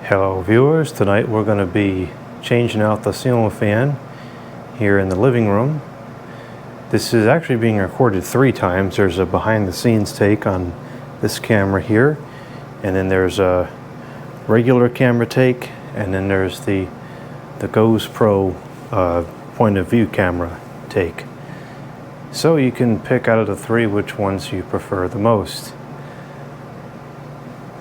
Hello viewers, tonight we're going to be changing out the ceiling fan here in the living room. This is actually being recorded 3 times. There's a behind the scenes take on this camera here, and then there's a regular camera take, and then there's the GoPro point of view camera take. So you can pick out of the 3 which ones you prefer the most.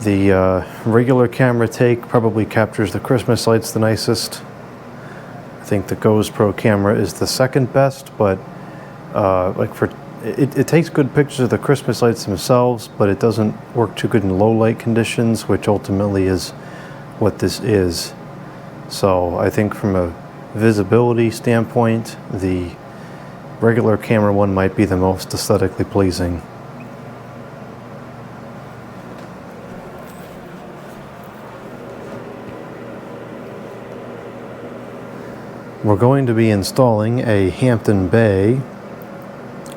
The regular camera take probably captures the Christmas lights the nicest. I think the GoPro camera is the second best, but it takes good pictures of the Christmas lights themselves, but it doesn't work too good in low light conditions, which ultimately is what this is. So I think from a visibility standpoint, the regular camera one might be the most aesthetically pleasing. We're going to be installing a Hampton Bay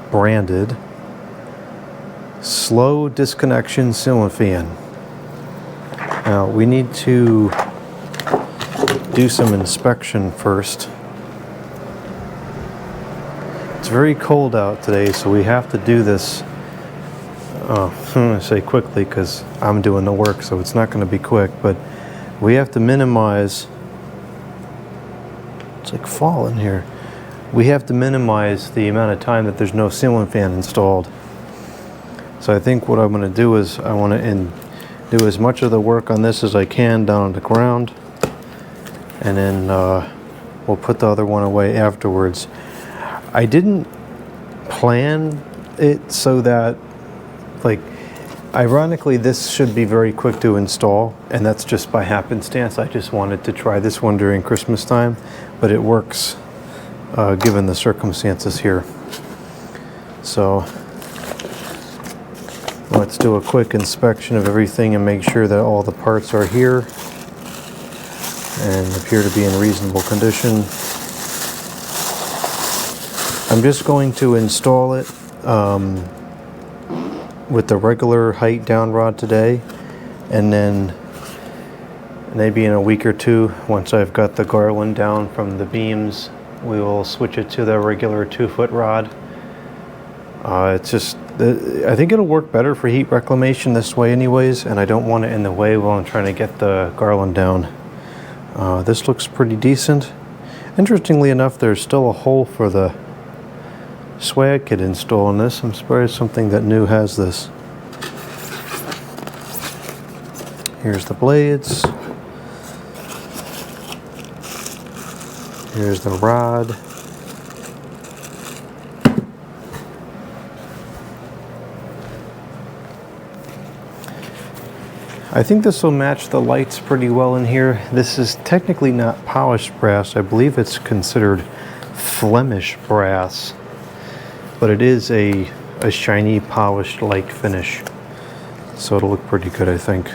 branded slow disconnection ceiling fan. Now we need to do some inspection first. It's very cold out today, so we have to do this I'm going to say quickly because I'm doing the work, so it's not going to be quick, but we have to minimize. It's like fall in here. We have to minimize the amount of time that there's no ceiling fan installed. So I think what I'm going to do is I want to do as much of the work on this as I can down on the ground, and then we'll put the other one away afterwards. I didn't plan it so that, like, ironically this should be very quick to install, and that's just by happenstance. I just wanted to try this one during Christmas time, but it works given the circumstances here. So let's do a quick inspection of everything and make sure that all the parts are here and appear to be in reasonable condition. I'm just going to install it with the regular height down rod today, and then maybe in a week or 2, once I've got the garland down from the beams, we will switch it to the regular 2-foot rod. It's just, I think it'll work better for heat reclamation this way anyways, and I don't want it in the way while I'm trying to get the garland down. This looks pretty decent. Interestingly enough, there's still a hole for the swag kit install in this. I'm surprised something that new has this. Here's the blades. Here's the rod. I think this will match the lights pretty well in here. This is technically not polished brass. I believe it's considered Flemish brass, but it is a shiny polished like finish, so it'll look pretty good, I think.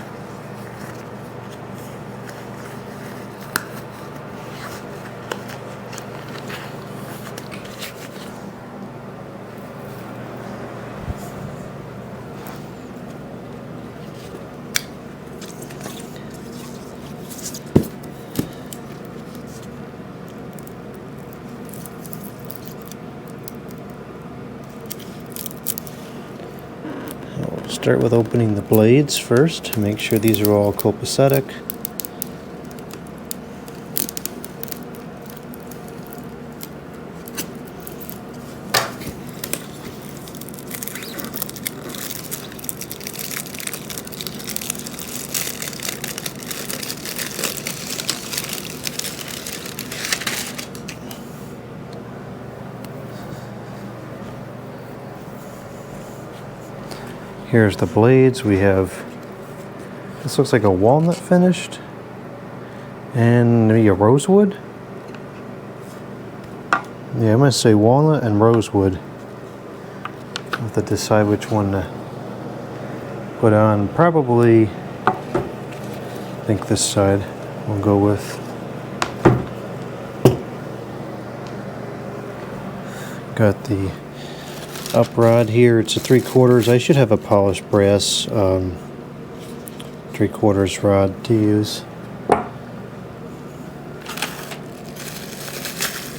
Start with opening the blades first to make sure these are all copacetic. Here's the blades. We have, this looks like a walnut finished, and maybe a rosewood. Yeah, I'm going to say walnut and rosewood. I'll have to decide which one to put on. Probably, I think this side we'll go with. Got the up rod here. It's a 3/4. I should have a polished brass 3/4 rod to use.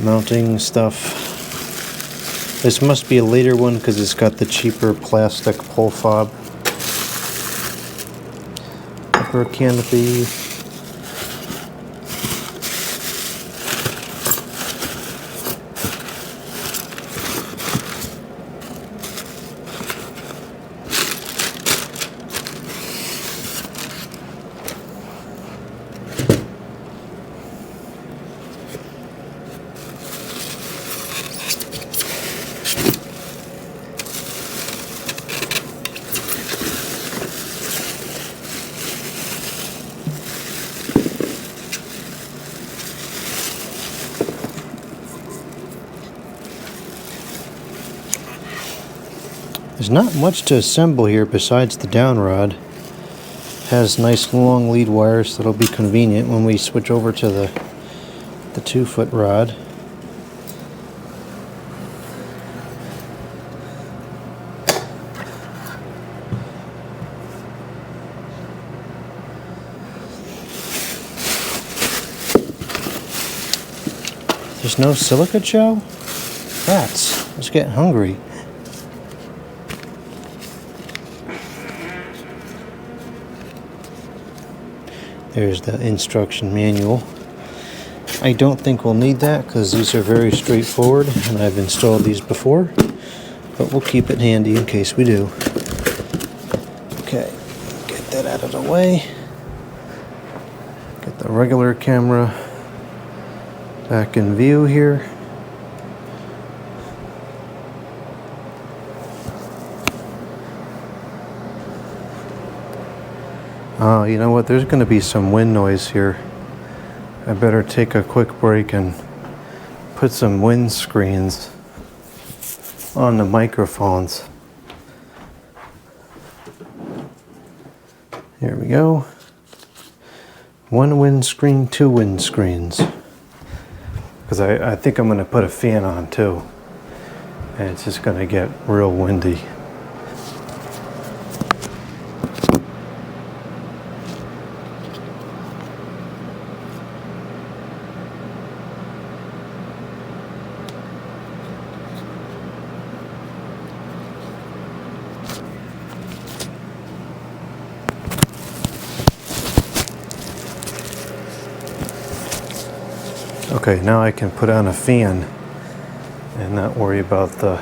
mounting stuff. This must be a later one because it's got the cheaper plastic pull fob. Upper canopy. There's not much to assemble here besides the down rod. Has nice long lead wires that'll be convenient when we switch over to the 2-foot rod. There's no silica gel? Rats, I was getting hungry. There's the instruction manual. I don't think we'll need that because these are very straightforward and I've installed these before, but we'll keep it handy in case we do. Okay, get that out of the way. Get the regular camera back in view here. Oh, you know what? There's going to be some wind noise here. I better take a quick break and put some wind screens on the microphones. Here we go. 1 windscreen, 2 windscreens. Because I think I'm going to put a fan on too. And it's just going to get real windy. Okay, now I can put on a fan and not worry about the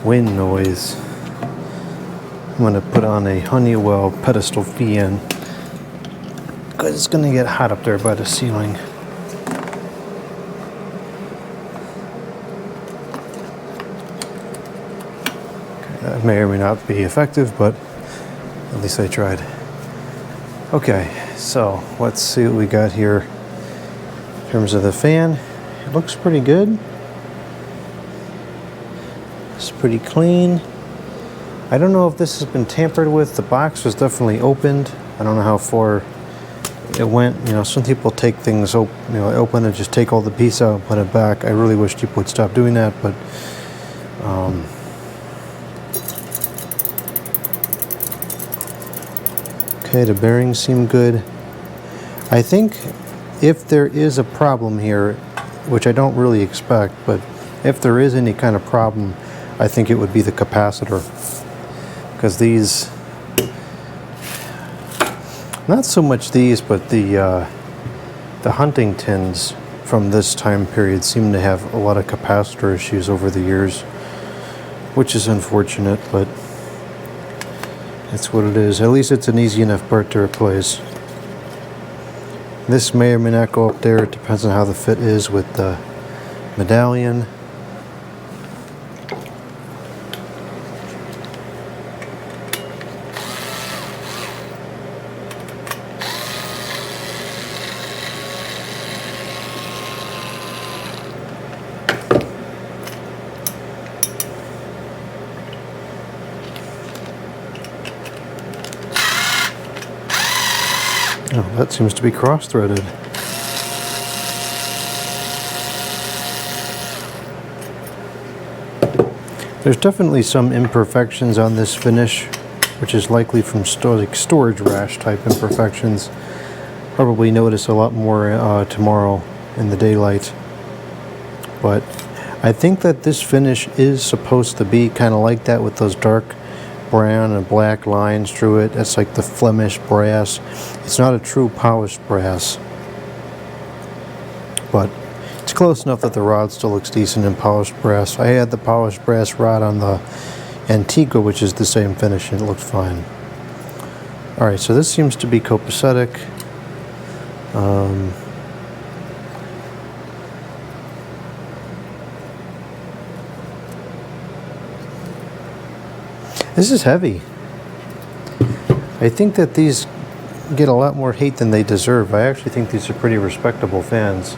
wind noise. I'm going to put on a Honeywell pedestal fan because it's going to get hot up there by the ceiling. Okay, that may or may not be effective, but at least I tried. Okay, so let's see what we got here. In terms of the fan, it looks pretty good. It's pretty clean. I don't know if this has been tampered with. The box was definitely opened. I don't know how far it went. You know, some people take things open and just take all the piece out and put it back. I really wish people would stop doing that, but okay, the bearings seem good. I think if there is a problem here, which I don't really expect, but if there is any kind of problem, I think it would be the capacitor. Because these, not so much these, but the Huntingtons from this time period seem to have a lot of capacitor issues over the years, which is unfortunate, but that's what it is. At least it's an easy enough part to replace. This may or may not go up there. It depends on how the fit is with the medallion. Oh, that seems to be cross-threaded. There's definitely some imperfections on this finish, which is likely from storage rash type imperfections. Probably notice a lot more tomorrow in the daylight. but I think that this finish is supposed to be kind of like that with those dark brown and black lines through it. That's like the Flemish brass. It's not a true polished brass, but it's close enough that the rod still looks decent in polished brass. I had the polished brass rod on the Antigua, which is the same finish, and it looked fine. Alright, so this seems to be copacetic. This is heavy. I think that these get a lot more hate than they deserve. I actually think these are pretty respectable fans.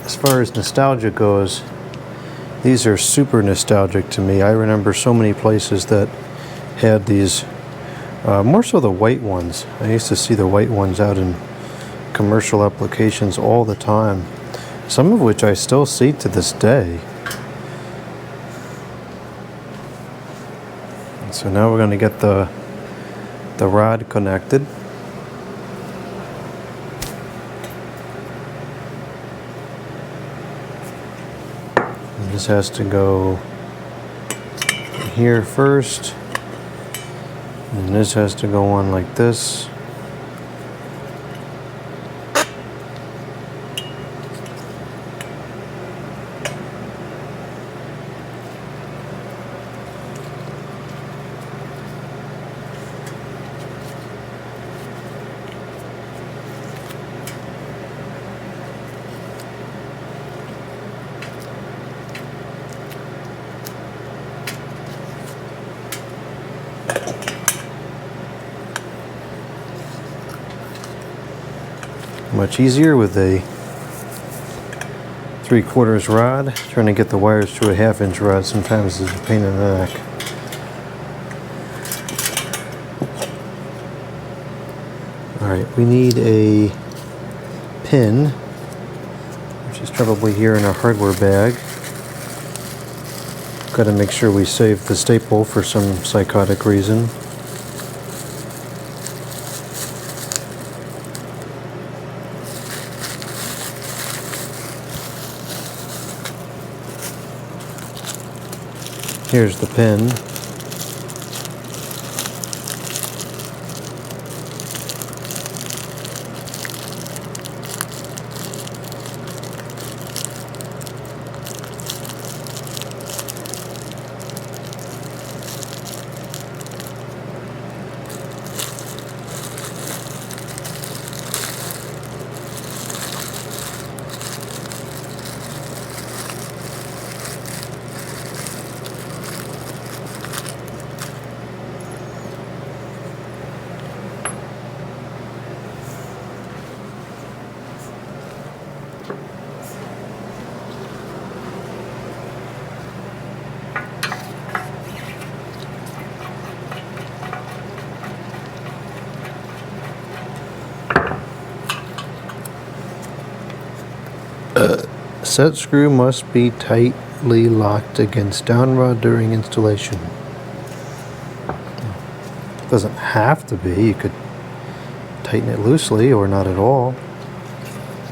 As far as nostalgia goes, these are super nostalgic to me. I remember so many places that had these, more so the white ones. I used to see the white ones out in commercial applications all the time, some of which I still see to this day. So now we're going to get the rod connected. And this has to go here first, and this has to go on like this. Much easier with a 3/4 rod. Trying to get the wires to a 1/2-inch rod sometimes is a pain in the neck. Alright, we need a pin, which is probably here in a hardware bag. Got to make sure we save the staple for some psychotic reason. Here's the pin. Set screw must be tightly locked against down rod during installation. Doesn't have to be. You could tighten it loosely or not at all.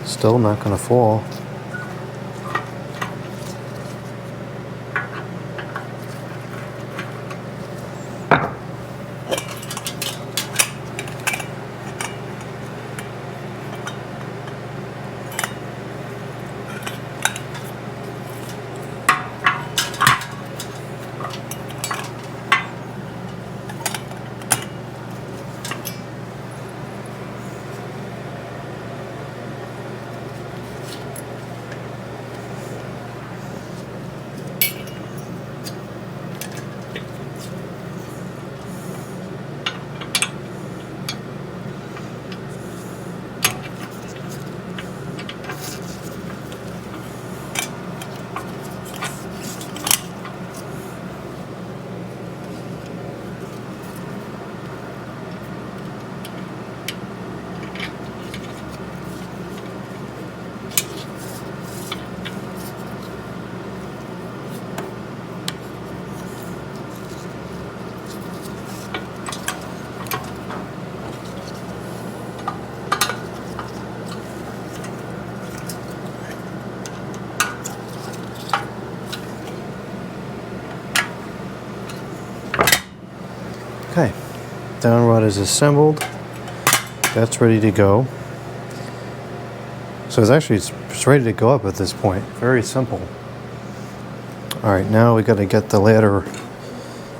Still not going to fall. Down rod is assembled. That's ready to go. So it's ready to go up at this point. Very simple. All right, now we got to get the ladder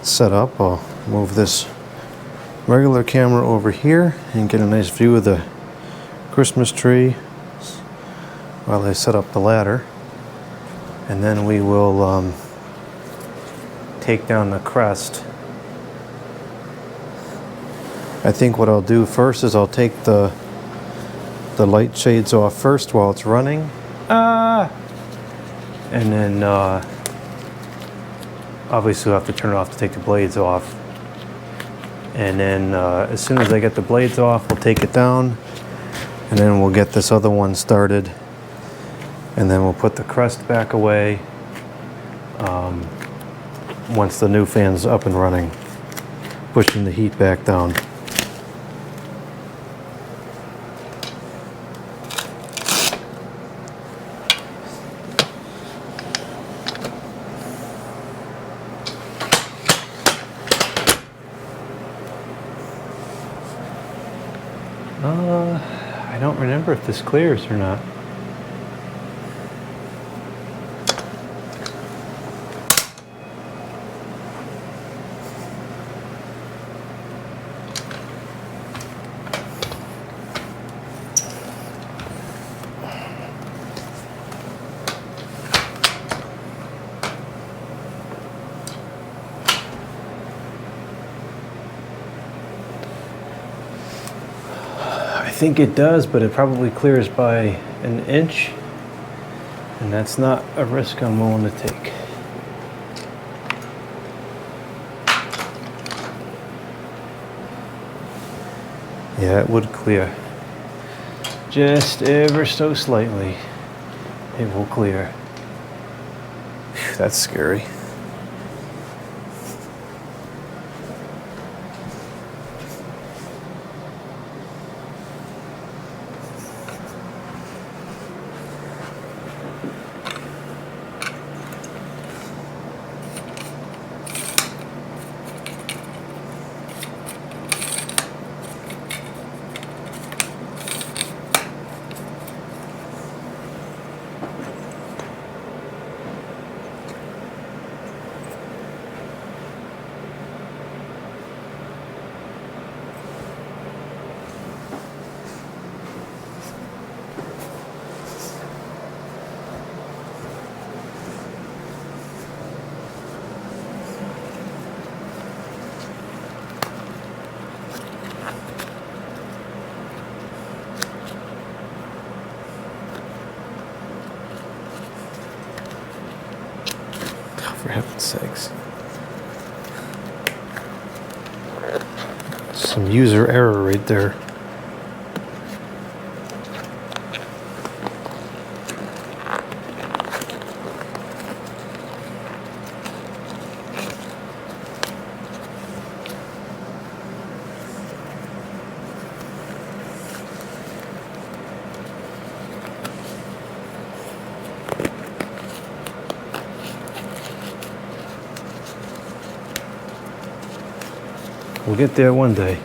set up. I'll move this regular camera over here and get a nice view of the Christmas tree while I set up the ladder. And then we will take down the crest. I think what I'll do first is I'll take the light shades off first while it's running. And then obviously we'll have to turn it off to take the blades off. And then as soon as I get the blades off, we'll take it down. And then we'll get this other one started. And then we'll put the crest back away once the new fan's up and running, pushing the heat back down. I don't remember if this clears or not. I think it does, but it probably clears by an inch, and that's not a risk I'm willing to take. Yeah, it would clear. Just ever so slightly, it will clear. Whew, that's scary. For heaven's sakes. Some user error right there. We'll get there one day.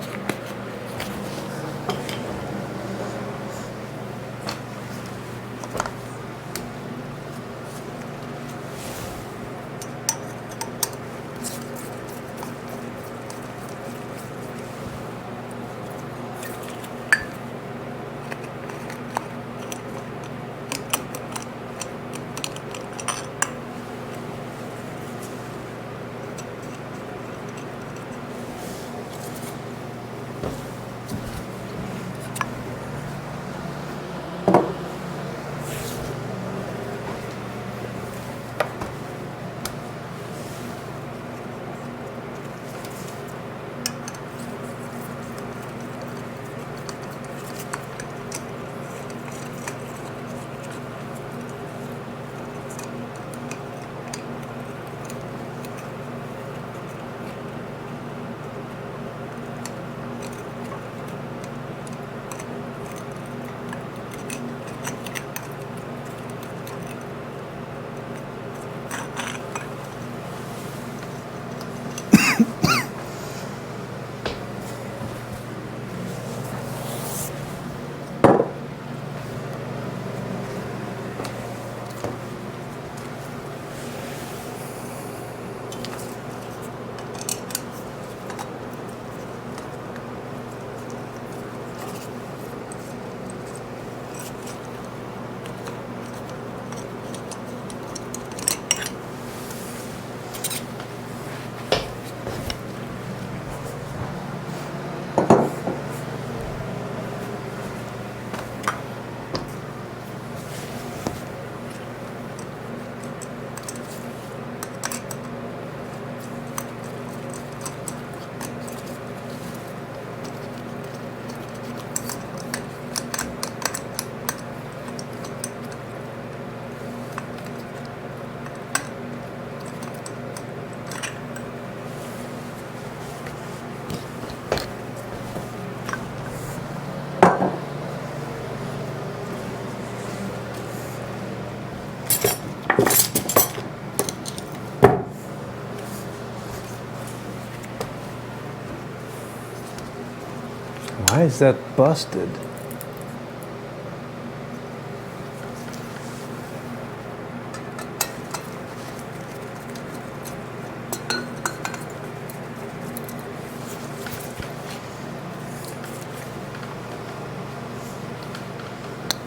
Why is that busted?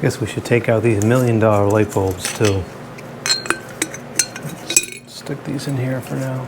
Guess we should take out these $1 million light bulbs too. Stick these in here for now.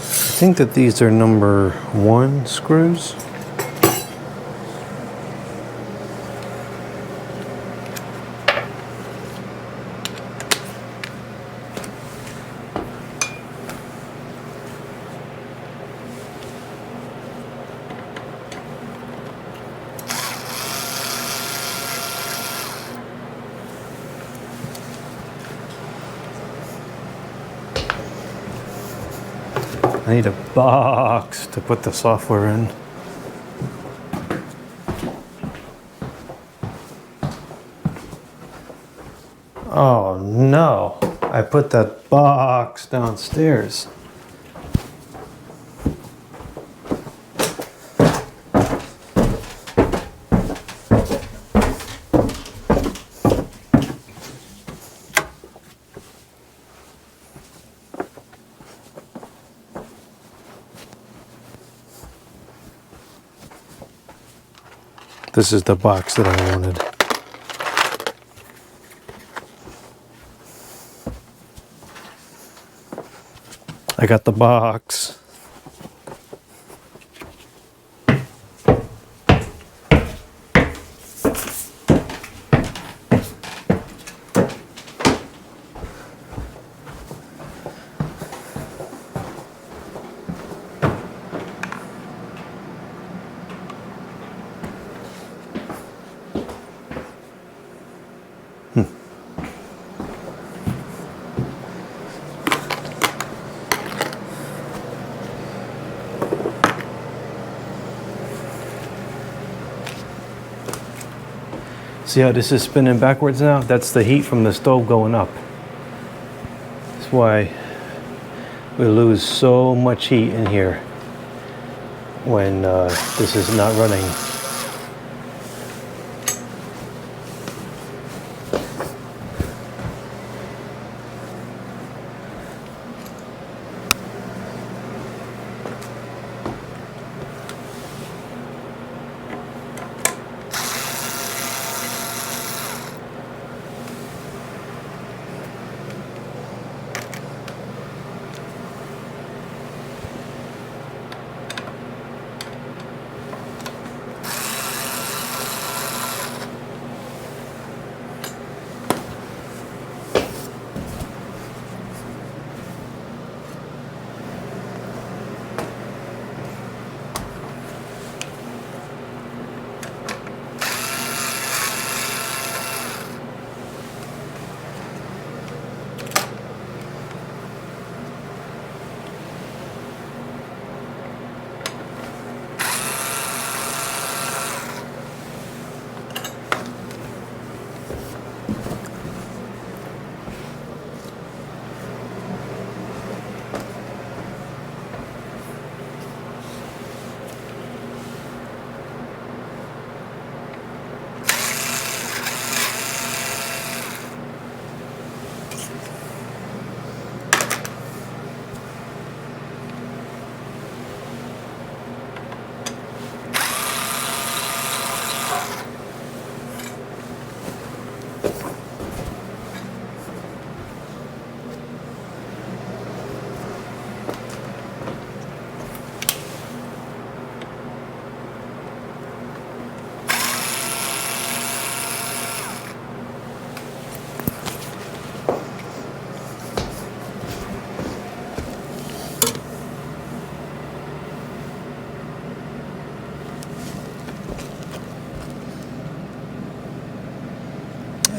I think that these are number 1 screws. I need a box to put the software in. Oh no, I put that box downstairs. This is the box that I wanted. I got the box. See how this is spinning backwards now? That's the heat from the stove going up. That's why we lose so much heat in here when this is not running.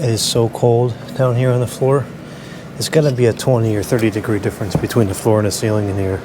it is so cold down here on the floor. It's got to be a 20 or 30 degree difference between the floor and the ceiling in here.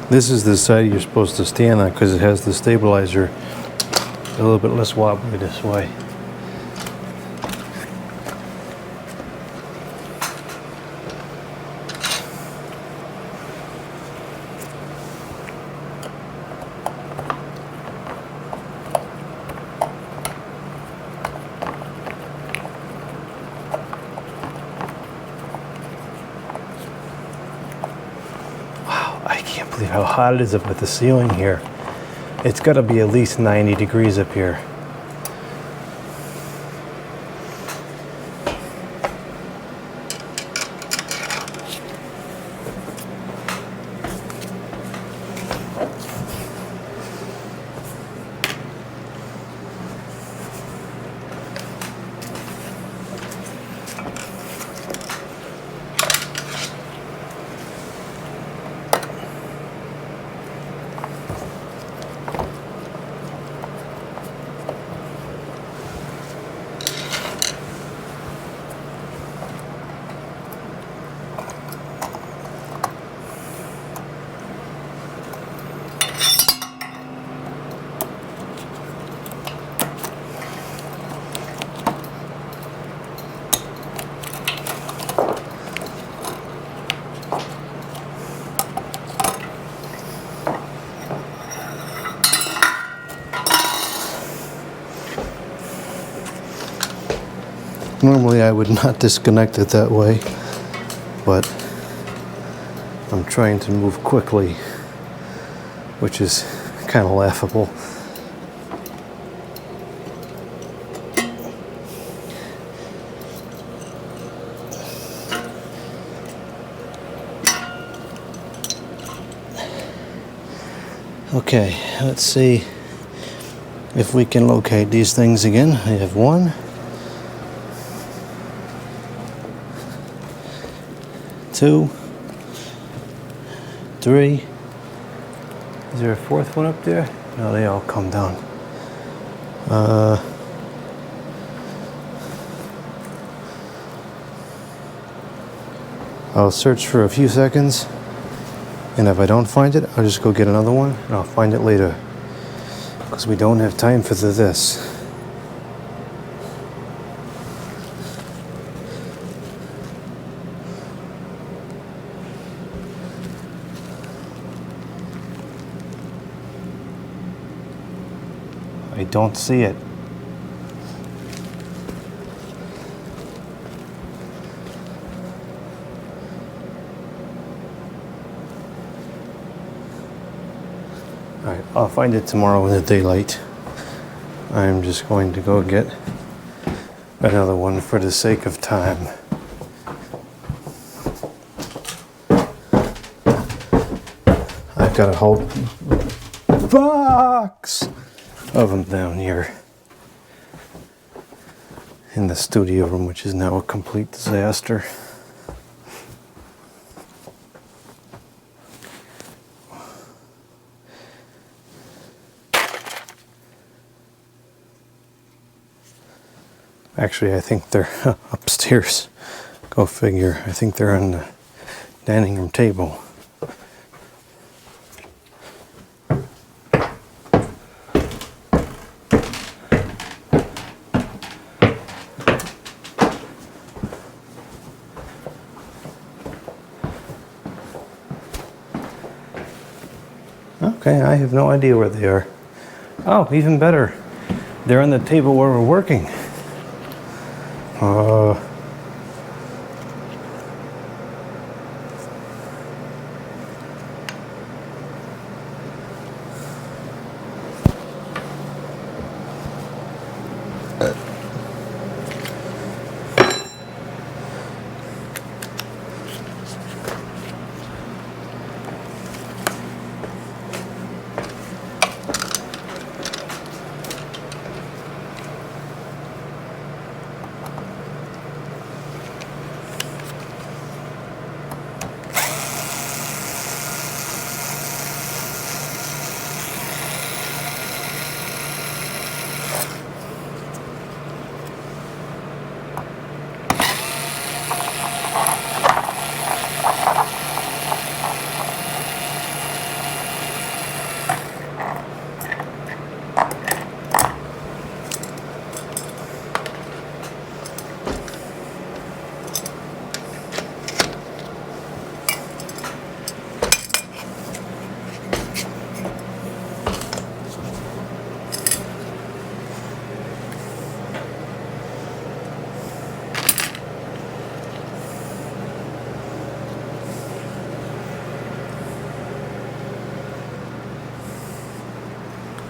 This is the side you're supposed to stand on because it has the stabilizer a little bit less wobbly this way. I can't believe how hot it is up at the ceiling here. It's got to be at least 90 degrees up here. Normally I would not disconnect it that way, but I'm trying to move quickly, which is kind of laughable. Okay, let's see if we can locate these things again. I have 1, 2, 3. Is there a 4th one up there? No, they all come down. I'll search for a few seconds, and if I don't find it, I'll just go get another one, and I'll find it later. Because we don't have time for this. I don't see it. Alright, I'll find it tomorrow in the daylight. I'm just going to go get another one for the sake of time. I've got a whole box of them down here in the studio room, which is now a complete disaster. Actually, I think they're upstairs. Go figure. I think they're on the dining room table. Okay, I have no idea where they are. Oh, even better. They're on the table where we're working.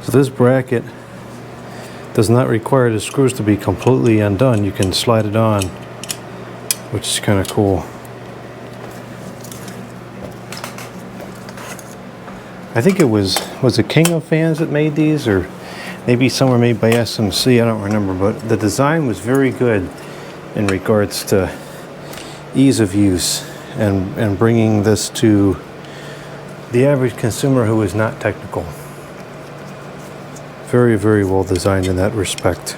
So this bracket does not require the screws to be completely undone. You can slide it on, which is kind of cool. I think it was it King of Fans that made these, or maybe some were made by SMC, I don't remember, but the design was very good in regards to ease of use and bringing this to the average consumer who is not technical. Very, very well designed in that respect.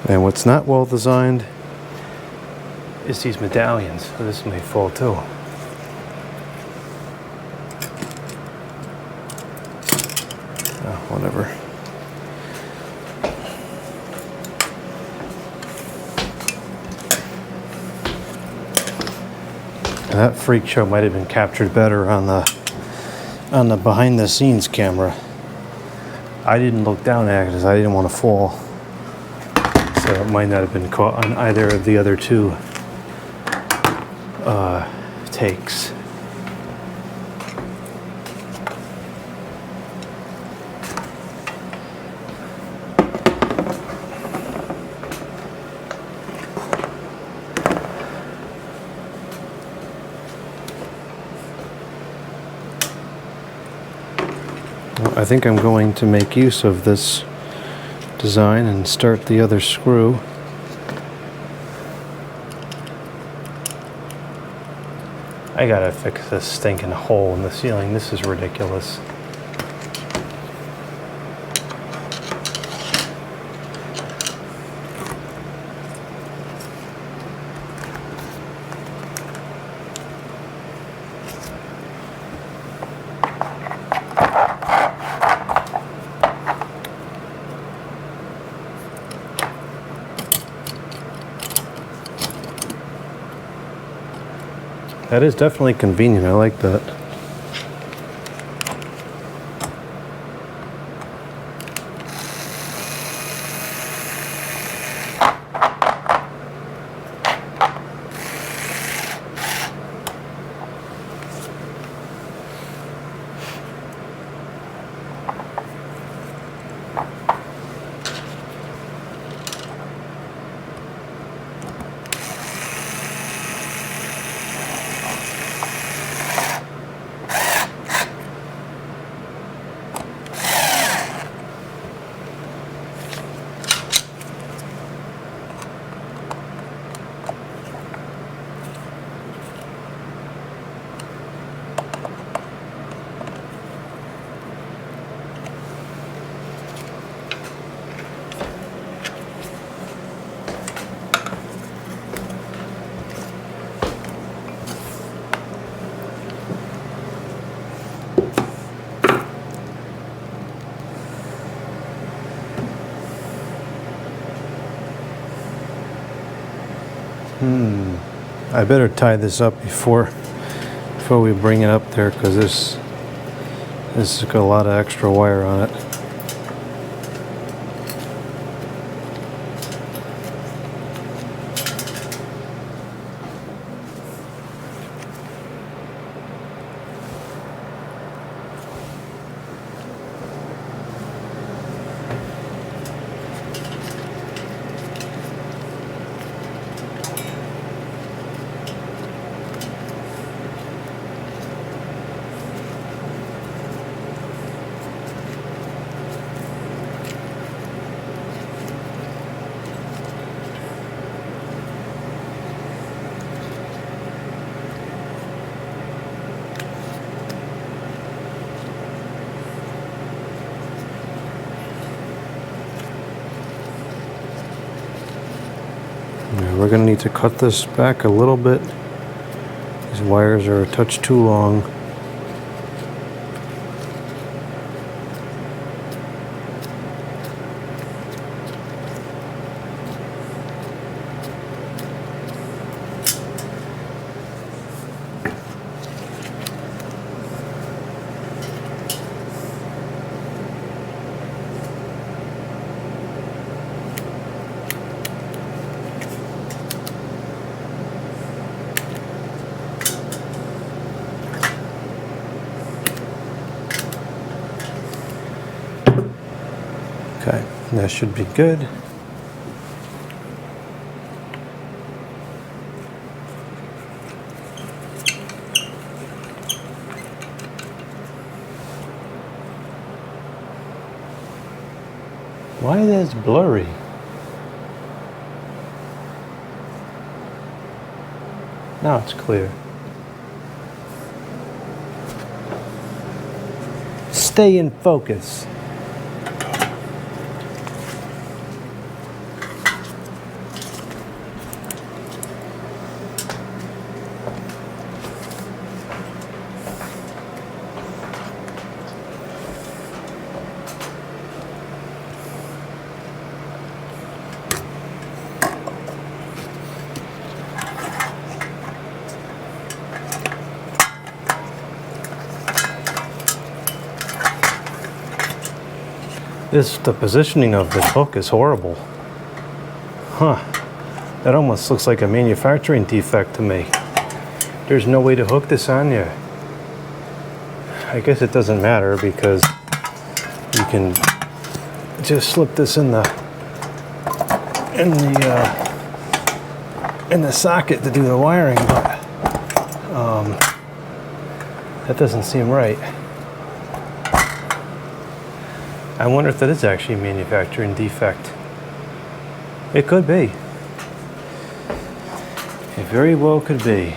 And what's not well designed is these medallions. So this may fall too. Oh, whatever. And that freak show might have been captured better on the behind the scenes camera. I didn't look down at it because I didn't want to fall. So it might not have been caught on either of the other two takes. Well, I think I'm going to make use of this design and start the other screw. I gotta fix this stinking hole in the ceiling. This is ridiculous. That is definitely convenient. I like that. I better tie this up before we bring it up there, because this has got a lot of extra wire on it. We're going to need to cut this back a little bit. These wires are a touch too long. Okay, that should be good. Why is this blurry? Now it's clear. Stay in focus. The positioning of this hook is horrible. Huh. That almost looks like a manufacturing defect to me. There's no way to hook this on there. I guess it doesn't matter because you can just slip this in the socket to do the wiring, but that doesn't seem right. I wonder if that is actually a manufacturing defect. It could be. It very well could be.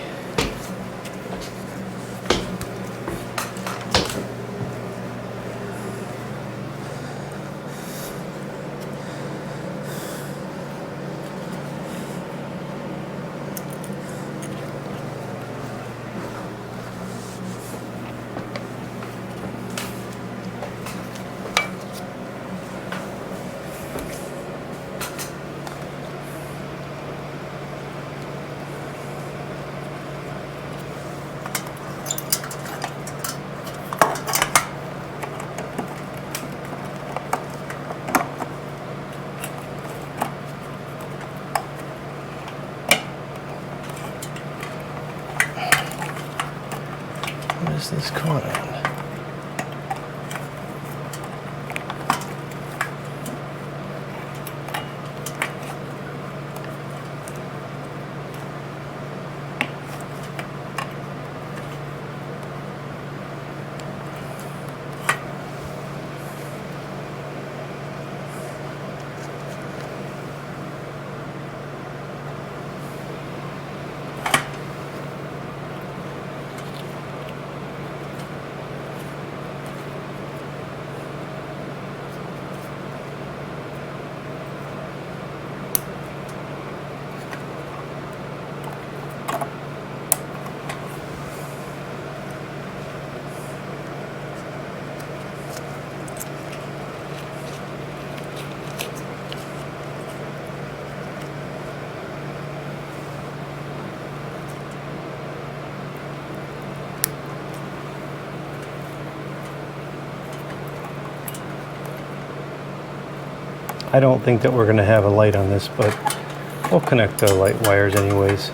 What is this caught on? I don't think that we're going to have a light on this, but we'll connect the light wires anyways.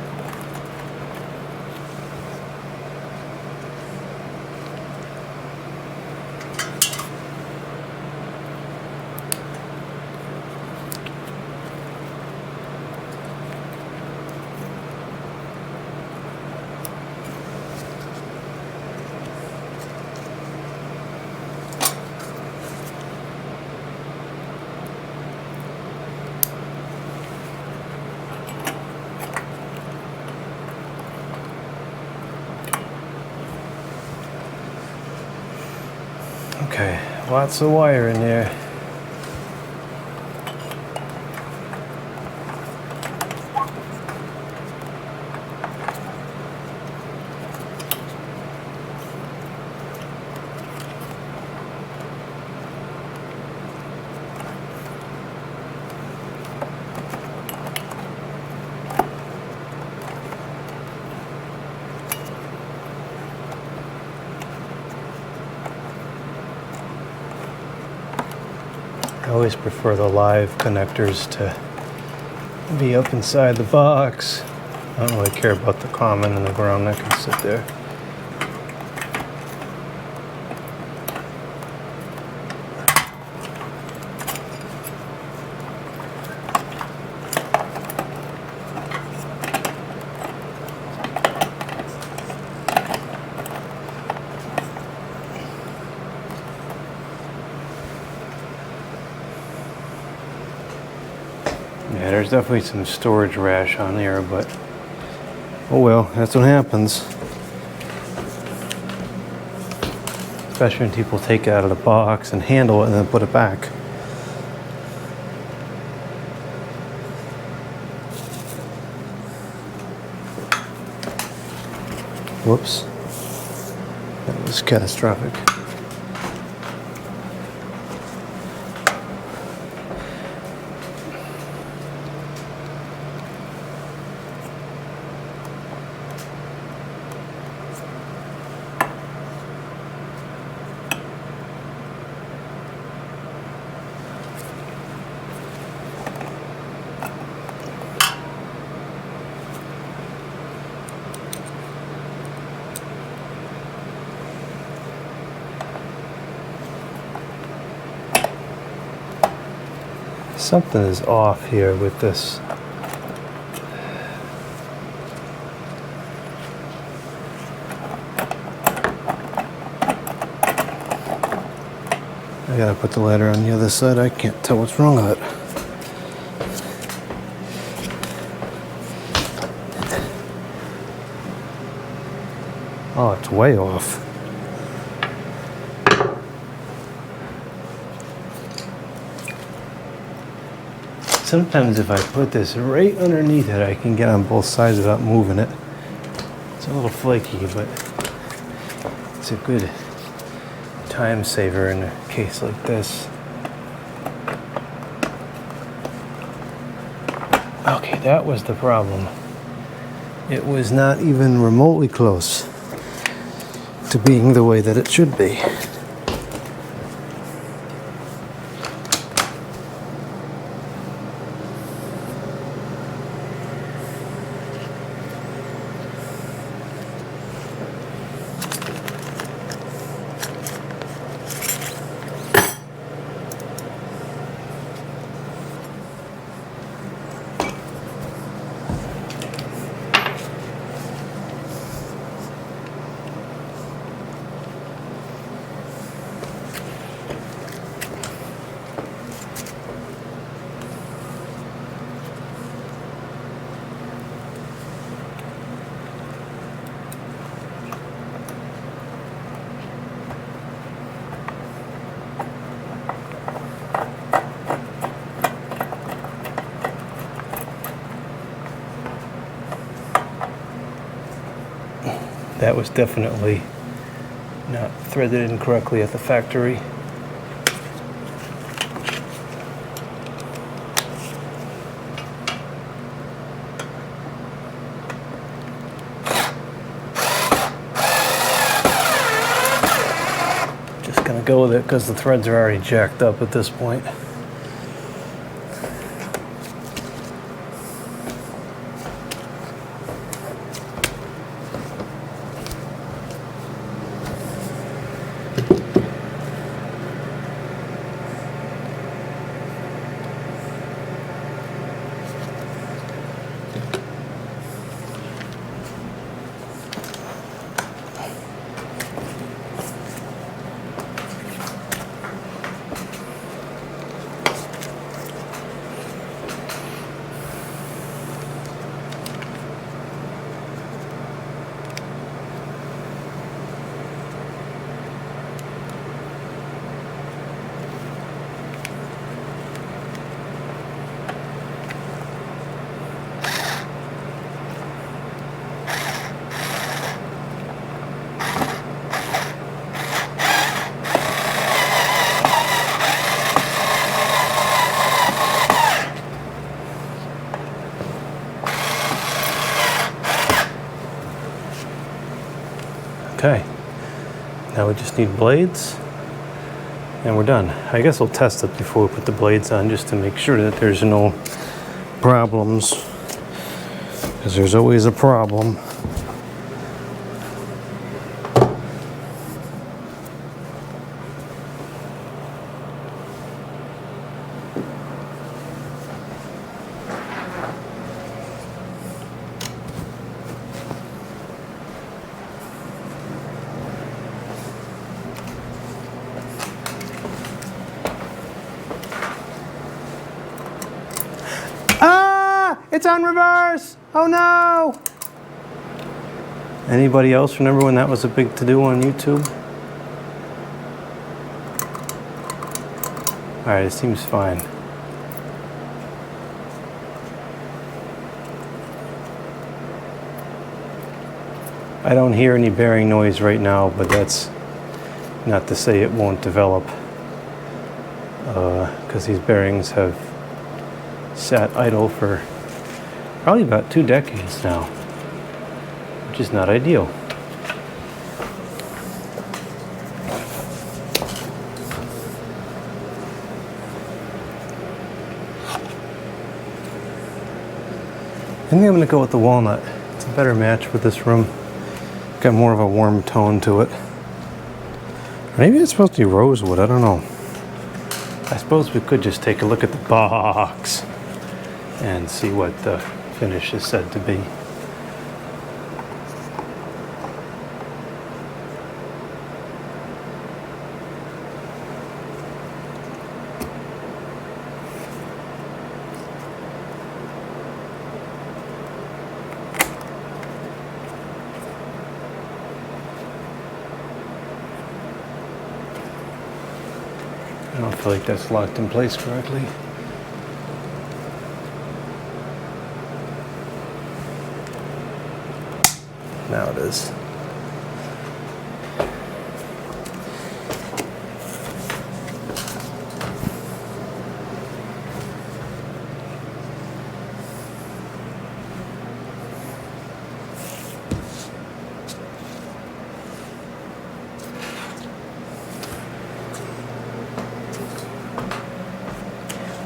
Okay, lots of wire in there. I always prefer the live connectors to be up inside the box. I don't really care about the common and the ground that can sit there. Yeah, there's definitely some storage rash on there, but oh well, that's what happens. Especially when people take it out of the box and handle it and then put it back. Whoops. That was catastrophic. Something is off here with this. I gotta put the ladder on the other side. I can't tell what's wrong with it. Oh, it's way off. Sometimes if I put this right underneath it, I can get on both sides without moving it. It's a little flaky, but it's a good time saver in a case like this. Okay, that was the problem. It was not even remotely close to being the way that it should be. That was definitely not threaded in correctly at the factory. Just gonna go with it because the threads are already jacked up at this point. Okay, now we just need blades and we're done. I guess we'll test it before we put the blades on just to make sure that there's no problems, because there's always a problem. It's on reverse! Oh no! Anybody else remember when that was a big to-do on YouTube? Alright, it seems fine. I don't hear any bearing noise right now, but that's not to say it won't develop, because these bearings have sat idle for probably about 2 decades now, which is not ideal. I think I'm going to go with the walnut. It's a better match with this room. Got more of a warm tone to it. Maybe it's supposed to be rosewood, I don't know. I suppose we could just take a look at the box and see what the finish is said to be. I don't feel like that's locked in place correctly. Now it is.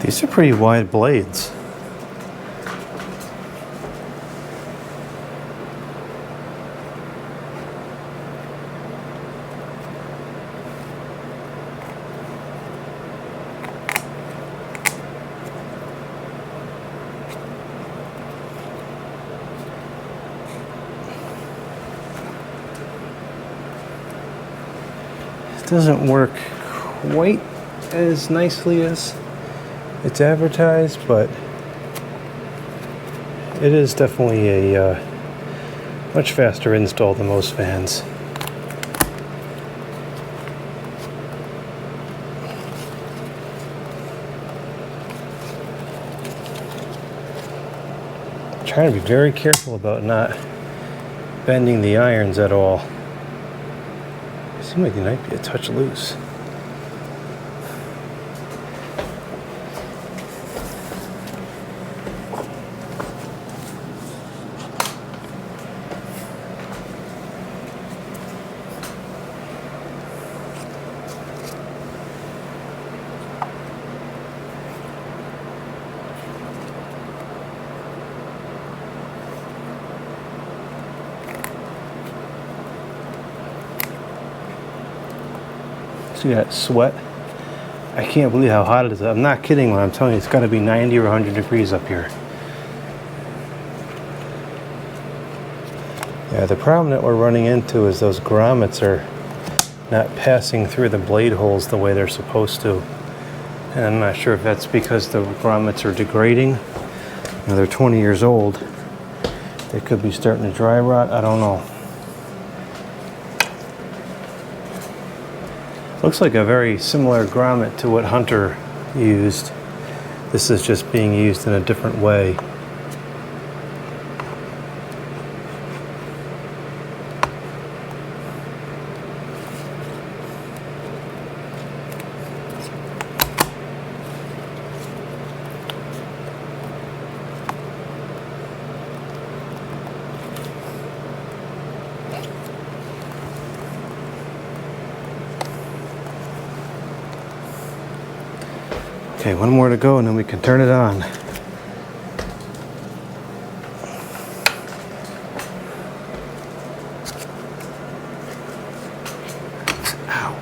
These are pretty wide blades. It doesn't work quite as nicely as it's advertised, but it is definitely a much faster install than most fans. I'm trying to be very careful about not bending the irons at all. It seems like they might be a touch loose. See that sweat? I can't believe how hot it is. I'm not kidding when I'm telling you it's got to be 90 or 100 degrees up here. Yeah, the problem that we're running into is those grommets are not passing through the blade holes the way they're supposed to. And I'm not sure if that's because the grommets are degrading. You know, they're 20 years old. They could be starting to dry rot. I don't know. Looks like a very similar grommet to what Hunter used. This is just being used in a different way. Okay, one more to go and then we can turn it on. Ow.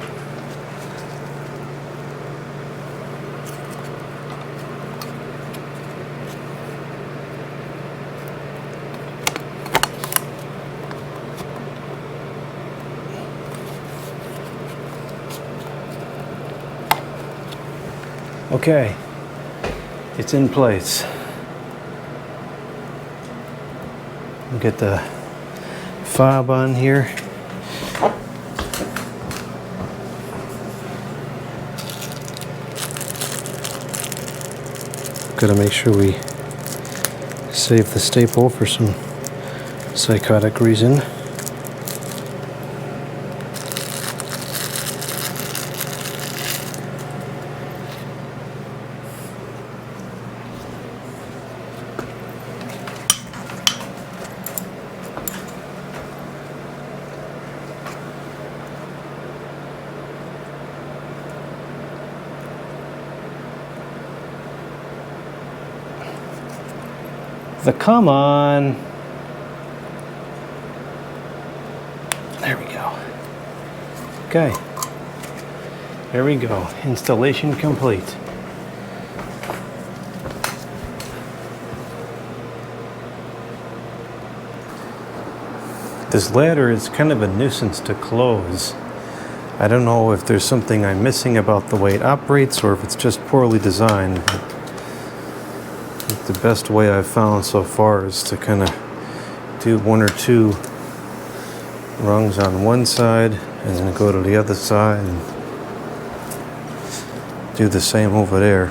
Okay, it's in place. We'll get the fob on here. Gotta make sure we save the staple for some psychotic reason. Come on. There we go. Okay. There we go. Installation complete. This ladder is kind of a nuisance to close. I don't know if there's something I'm missing about the way it operates or if it's just poorly designed. The best way I've found so far is to kind of do one or two rungs on one side and then go to the other side. And do the same over there.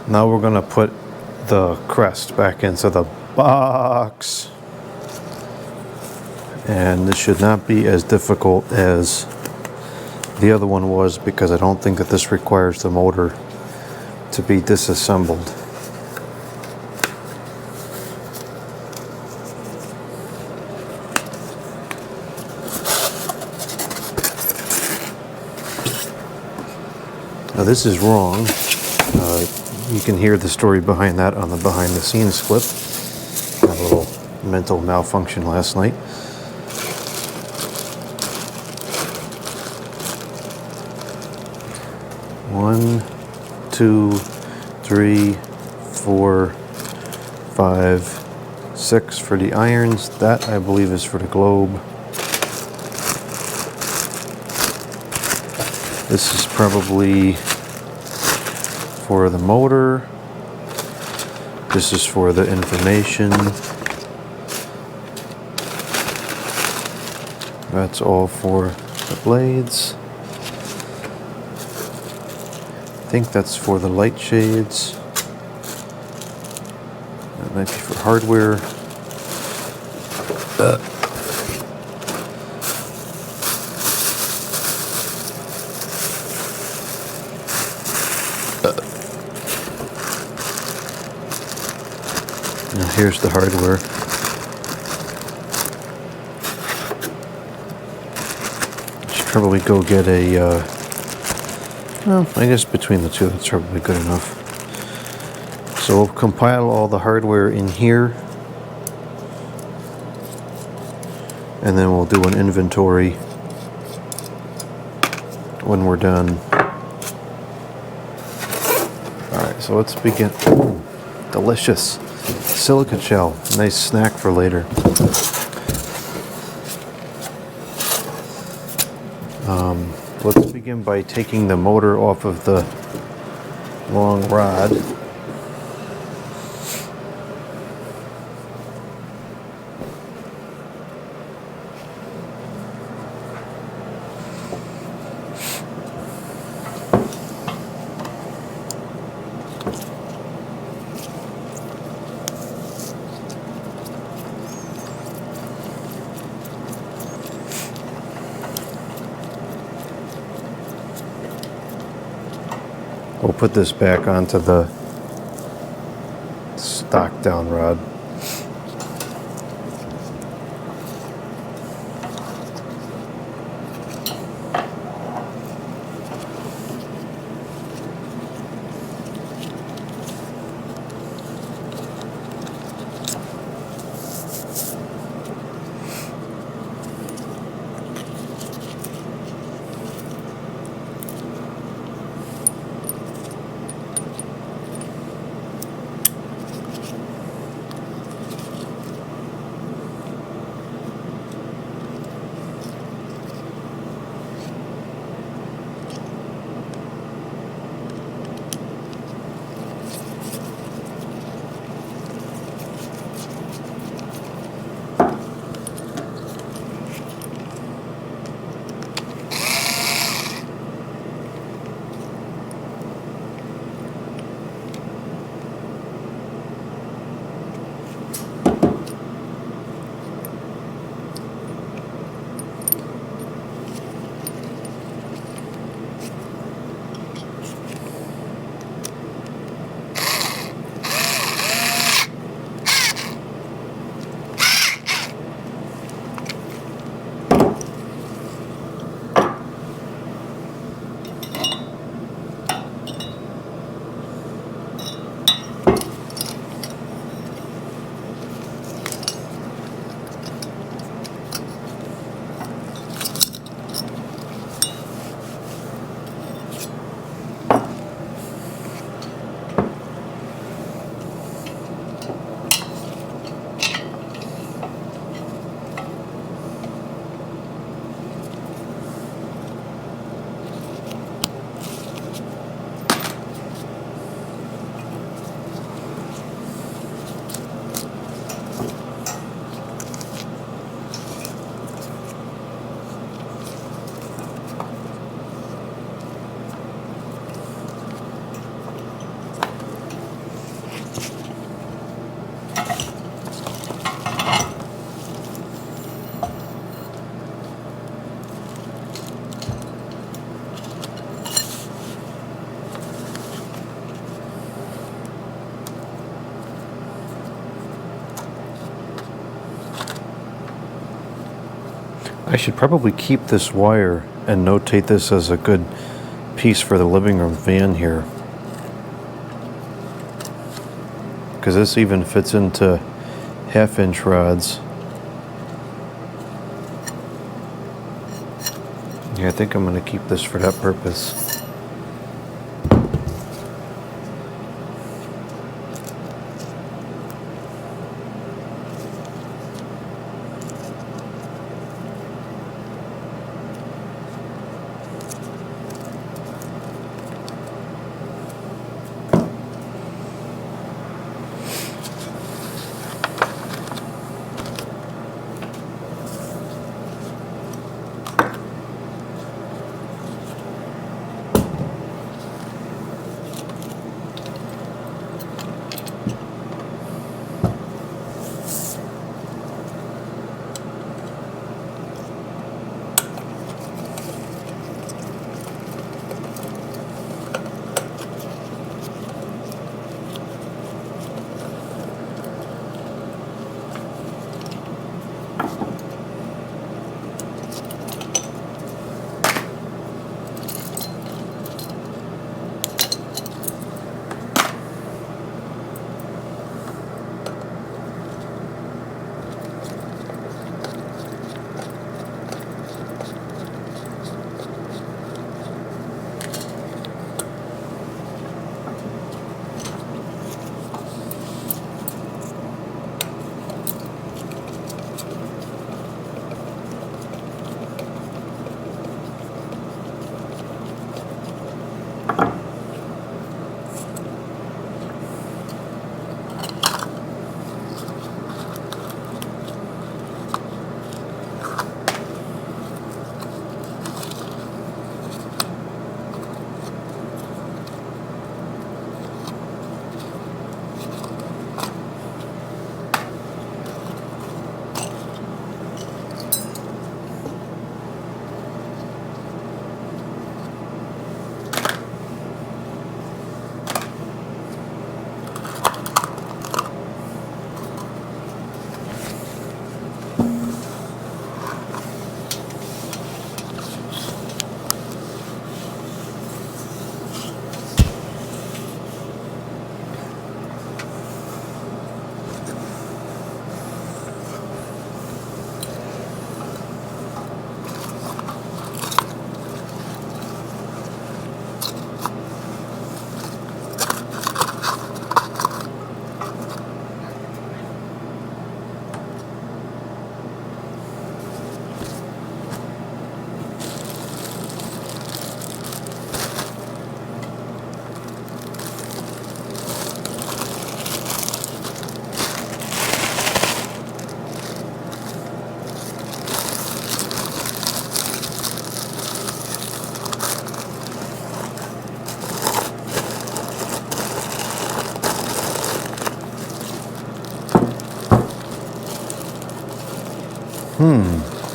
Now we're going to put the Crest back into the box. And this should not be as difficult as the other one was, because I don't think that this requires the motor to be disassembled. Now this is wrong. You can hear the story behind that on the behind the scenes clip. Had a little mental malfunction last night. One, 2, 3, 4, 5, 6 for the irons. That I believe is for the globe. This is probably for the motor. This is for the information. That's all for the blades. I think that's for the light shades. That might be for hardware. Now here's the hardware. Should probably go get a, well, I guess between the two that's probably good enough. So we'll compile all the hardware in here, and then we'll do an inventory when we're done. Alright, so let's begin. Ooh, delicious. Silicate shell, nice snack for later. Let's begin by taking the motor off of the long rod. We'll put this back onto the stock down rod. I should probably keep this wire and notate this as a good piece for the living room fan here, because this even fits into 1/2-inch rods. Yeah, I think I'm going to keep this for that purpose.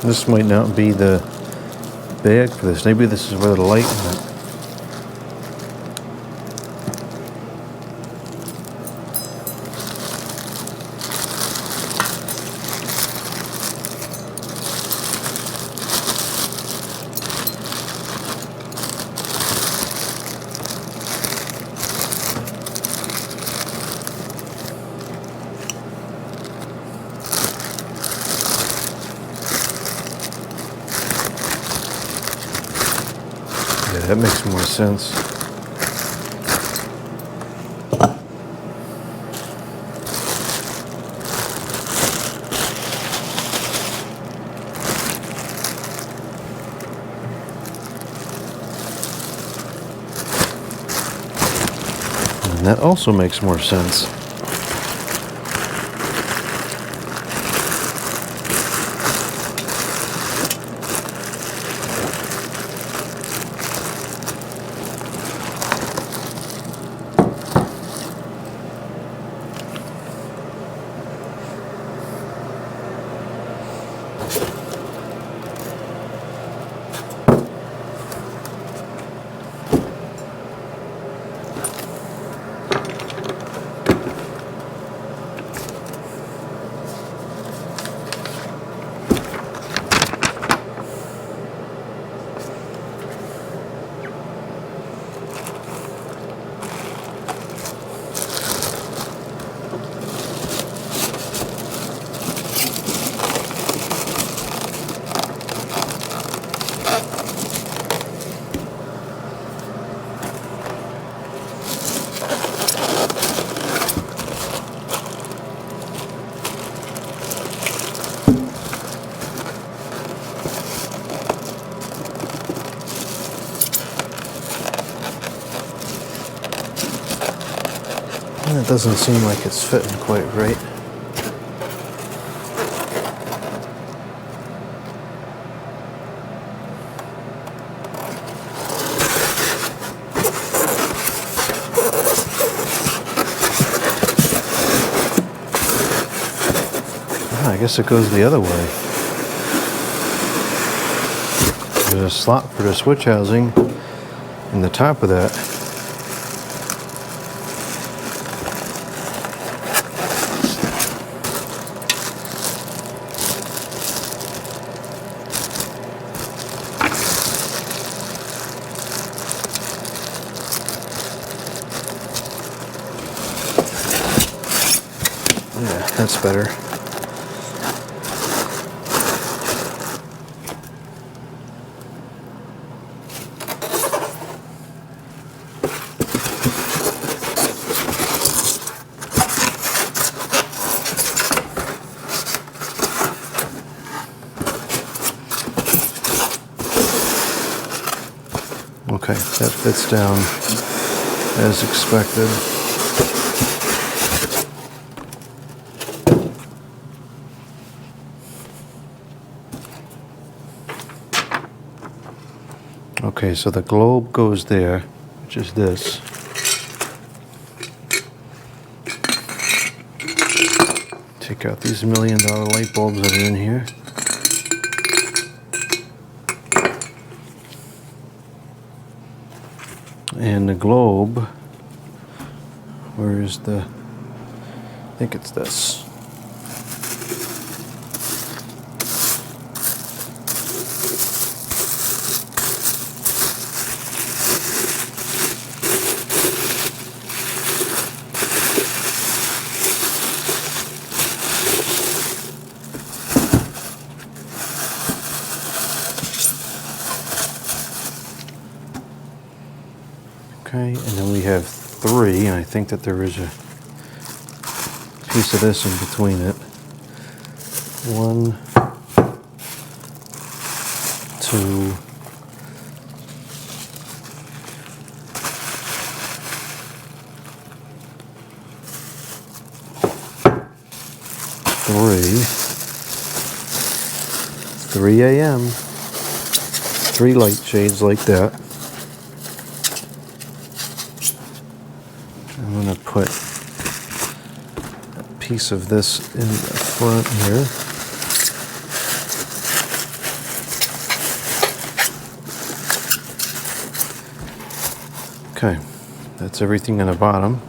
This might not be the bag for this. Maybe this is where the light went. Yeah, that makes more sense. And that also makes more sense. It doesn't seem like it's fitting quite right. I guess it goes the other way. There's a slot for the switch housing in the top of that. Yeah, that's better. Okay, that fits down as expected. Okay, so the globe goes there, which is this. Take out these $1 million light bulbs that are in here. And the globe, where is the, I think it's this. Okay, and then we have 3, and I think that there is a piece of this in between it. 1, 2, 3 a.m. 3 light shades like that. I'm going to put a piece of this in the front here. Okay, that's everything on the bottom.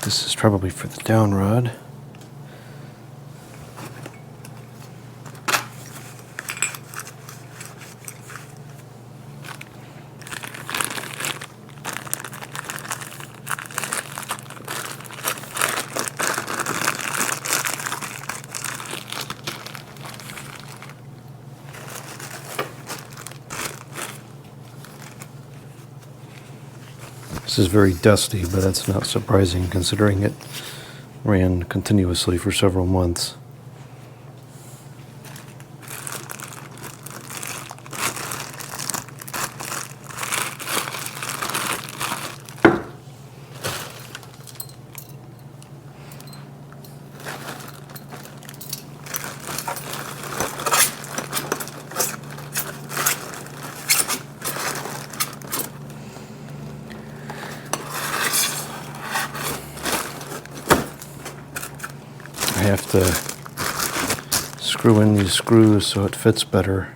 This is probably for the down rod. This is very dusty, but that's not surprising considering it ran continuously for several months. I have to screw in these screws so it fits better.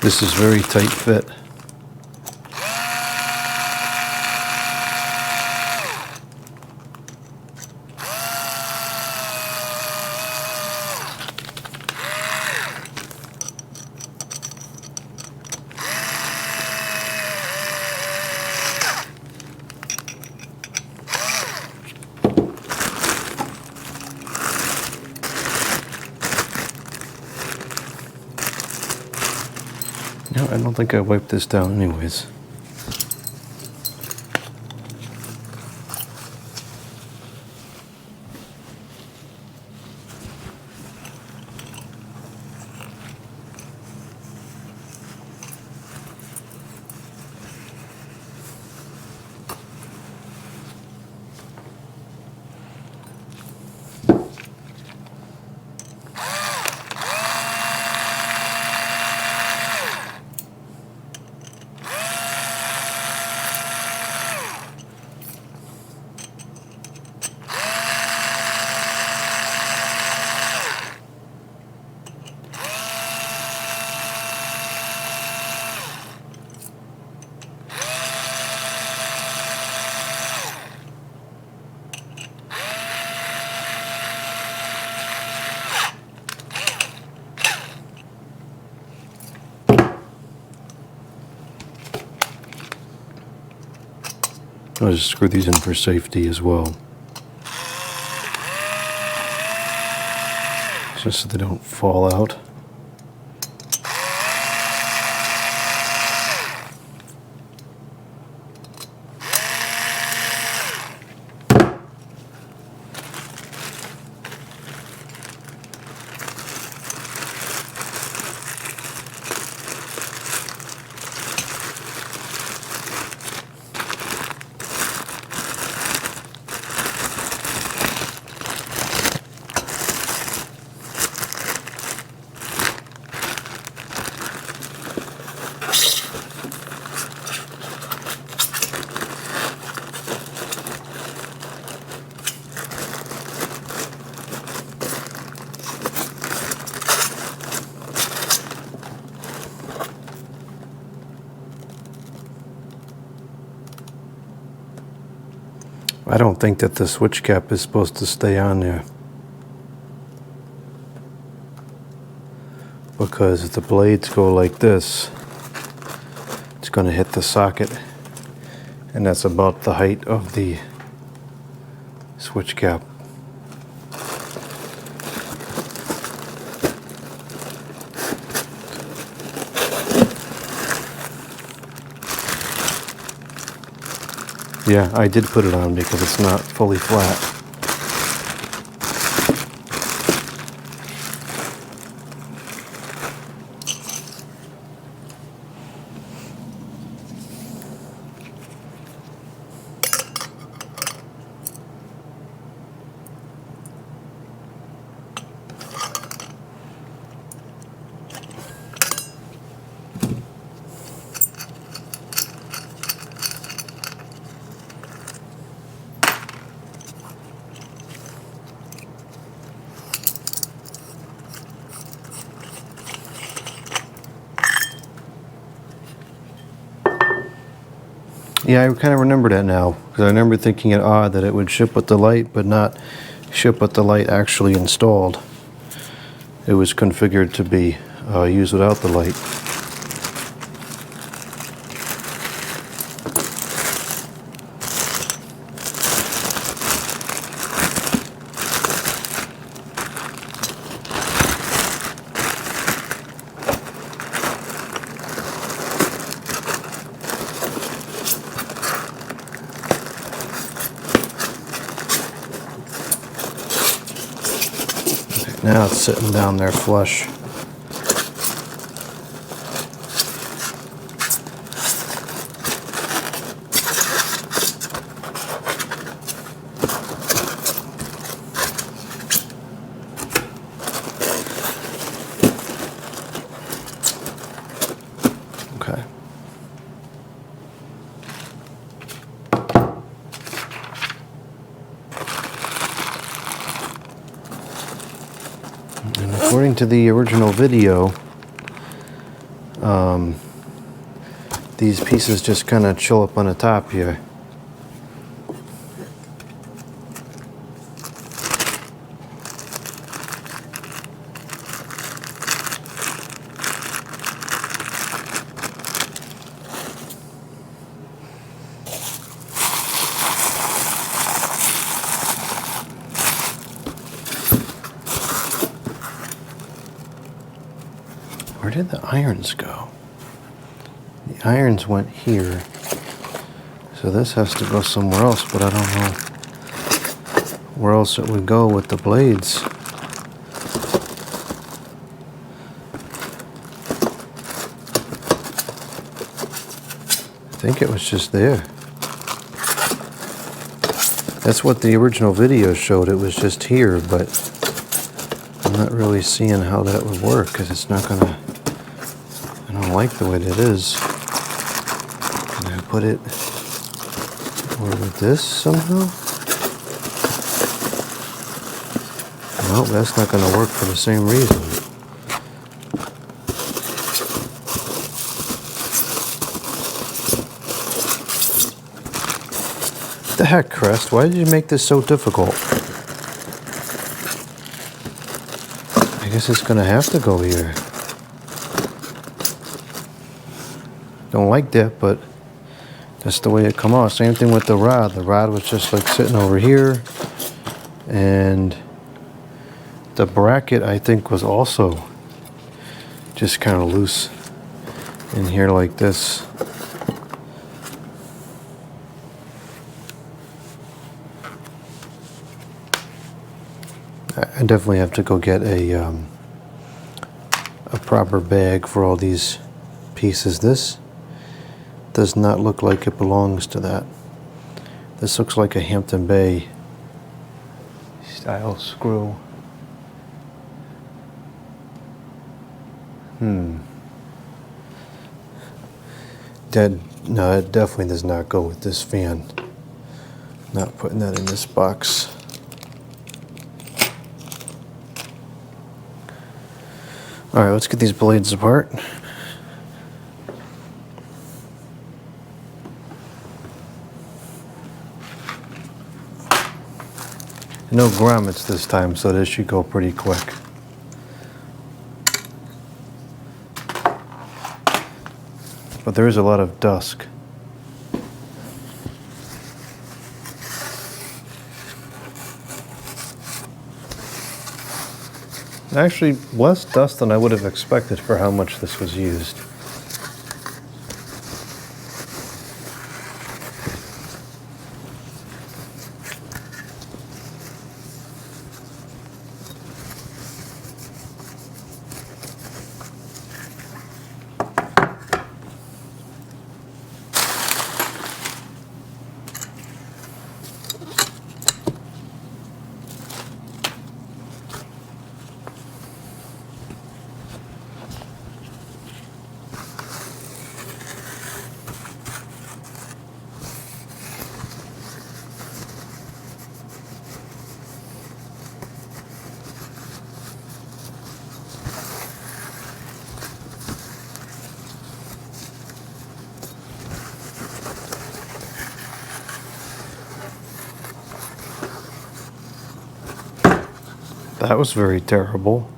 This is very tight fit. I don't think I wiped this down anyways. I'll just screw these in for safety as well, just so they don't fall out. I don't think that the switch cap is supposed to stay on there, because if the blades go like this, it's going to hit the socket, and that's about the height of the switch cap. Yeah, I did put it on because it's not fully flat. Yeah, I kind of remember that now, because I remember thinking it odd that it would ship with the light, but not ship with the light actually installed. It was configured to be used without the light. Now it's sitting down there flush. Okay. And according to the original video, these pieces just kind of chill up on the top here. Where did the irons go? The irons went here. So this has to go somewhere else, but I don't know where else it would go with the blades. I think it was just there. That's what the original video showed. It was just here, but I'm not really seeing how that would work because it's not gonna, I don't like the way that is. Can I put it over this somehow? No, that's not gonna work for the same reason. What the heck, Crest? Why did you make this so difficult? I guess it's gonna have to go here. Don't like that, but that's the way it come out. Same thing with the rod. The rod was just like sitting over here, and the bracket I think was also just kind of loose in here like this. I definitely have to go get a proper bag for all these pieces. This does not look like it belongs to that. This looks like a Hampton Bay style screw. No, it definitely does not go with this fan. Not putting that in this box. All right, let's get these blades apart. No grommets this time, so this should go pretty quick. But there is a lot of dusk. Actually, less dust than I would have expected for how much this was used. That was very terrible.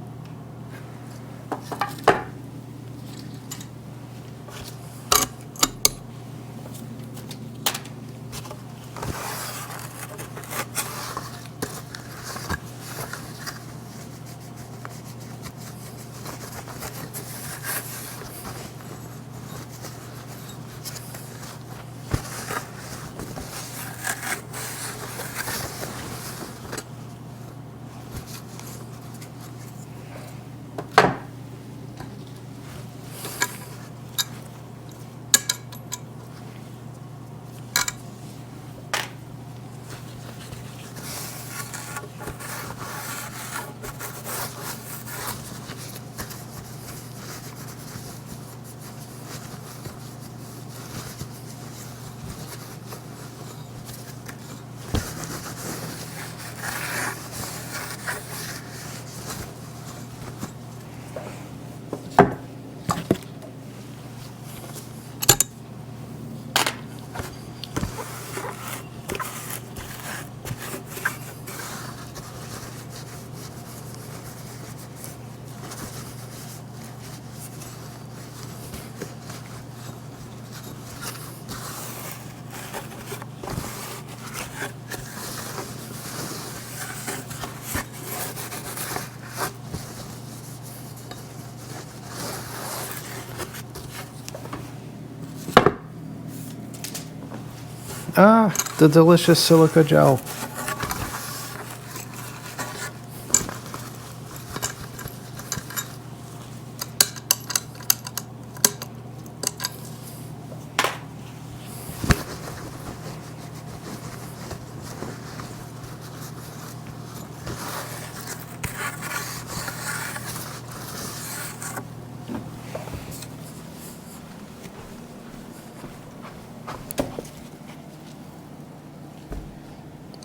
Ah, the delicious silica gel.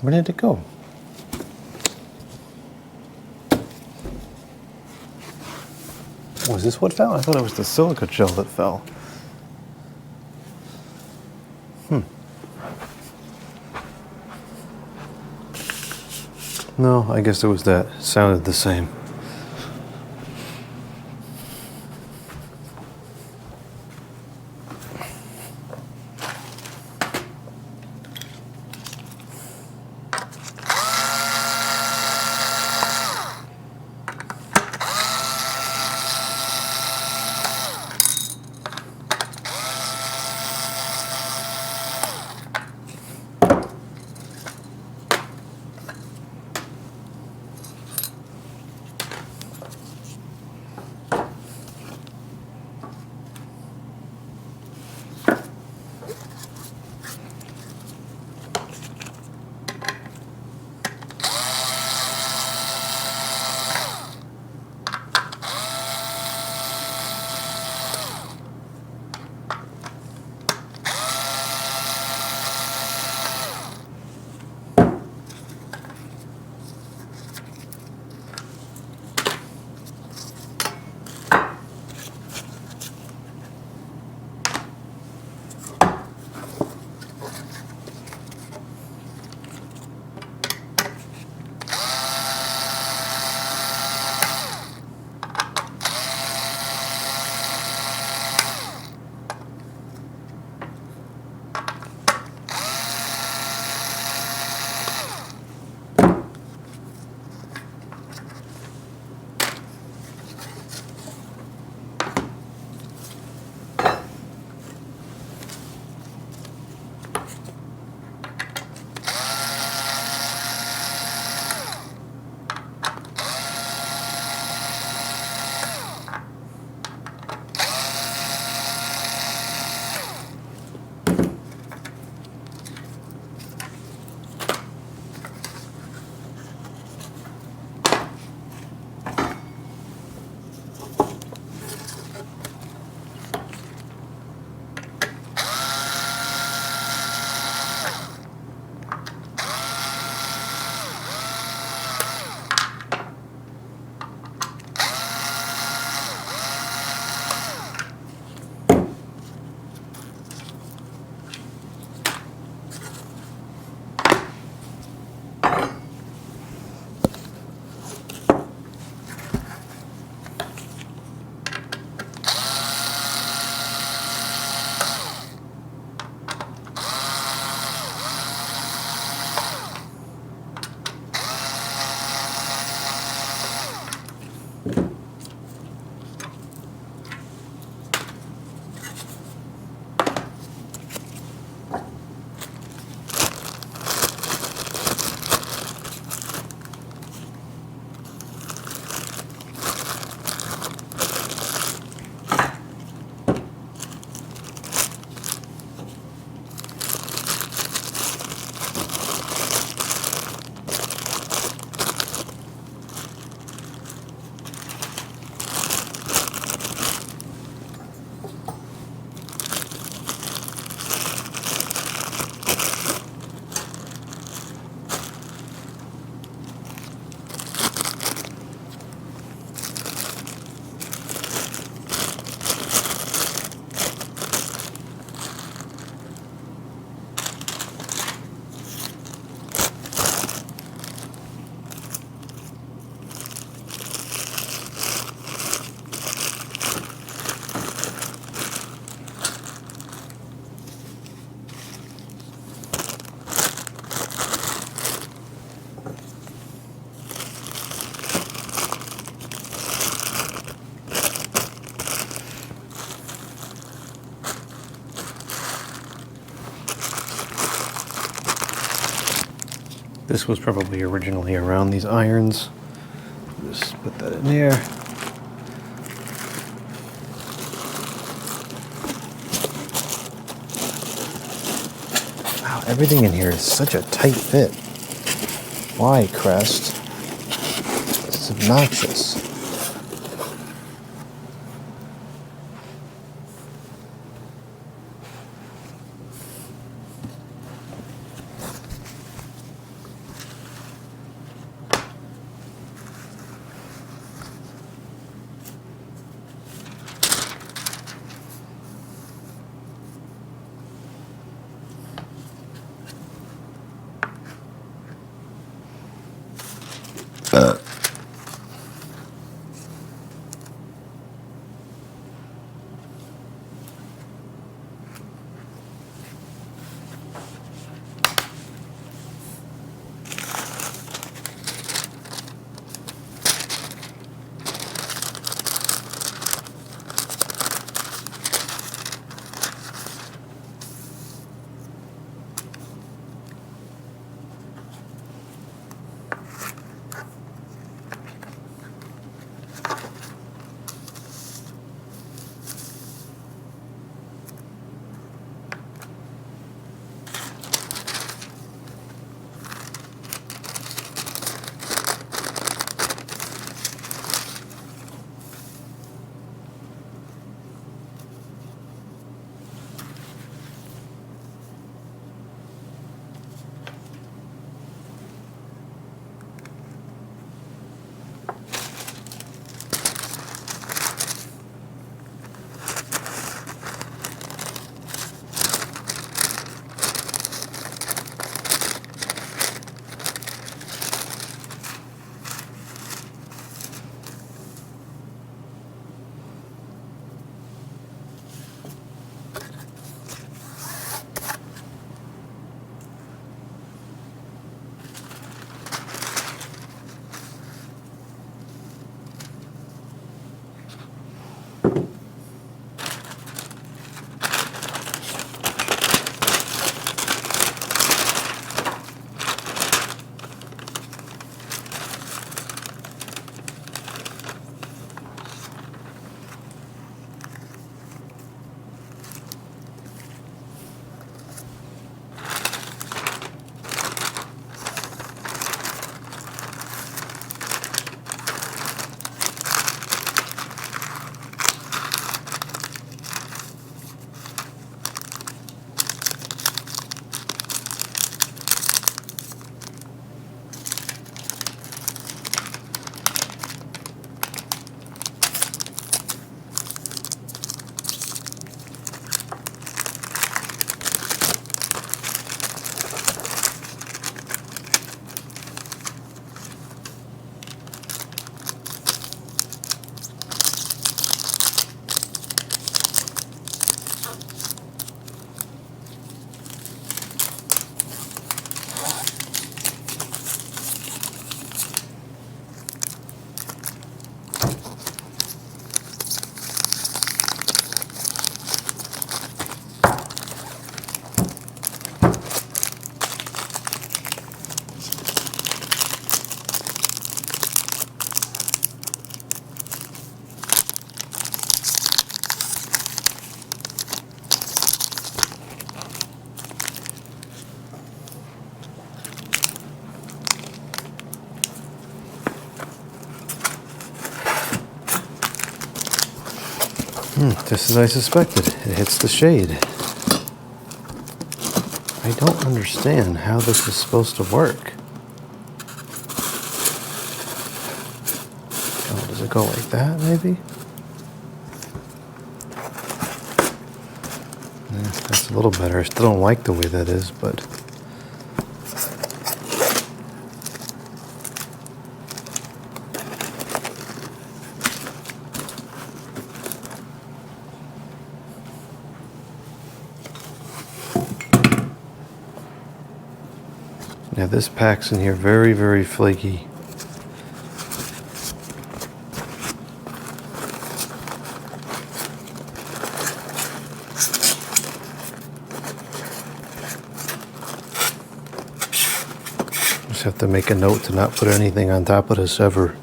Where did it go? Was this what fell? I thought it was the silica gel that fell. No, I guess it was that. It sounded the same. This was probably originally around these irons. Just put that in there. Wow, everything in here is such a tight fit. Why, Crest? This is obnoxious. Just as I suspected, it hits the shade. I don't understand how this is supposed to work. Oh, does it go like that, maybe? Yeah, that's a little better. I still don't like the way that is, but... yeah, this pack's in here very, very flaky. just have to make a note to not put anything on top of this ever.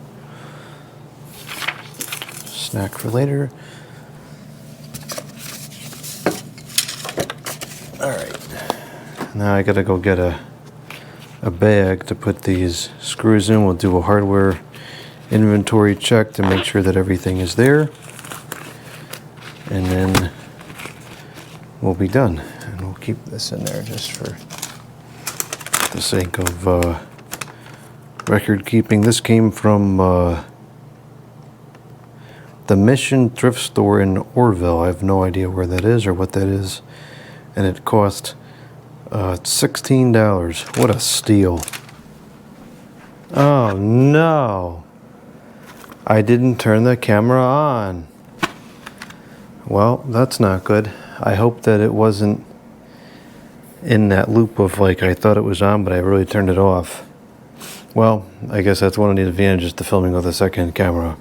Snack for later. Alright. Now I gotta go get a bag to put these screws in. We'll do a hardware inventory check to make sure that everything is there. And then we'll be done. And we'll keep this in there just for the sake of record keeping. This came from the Mission Thrift Store in Orville. I have no idea where that is or what that is. And it cost $16. What a steal. Oh no. I didn't turn the camera on. Well, that's not good. I hope that it wasn't in that loop of like I thought it was on, but I really turned it off. Well, I guess that's one of the advantages to filming with a second camera.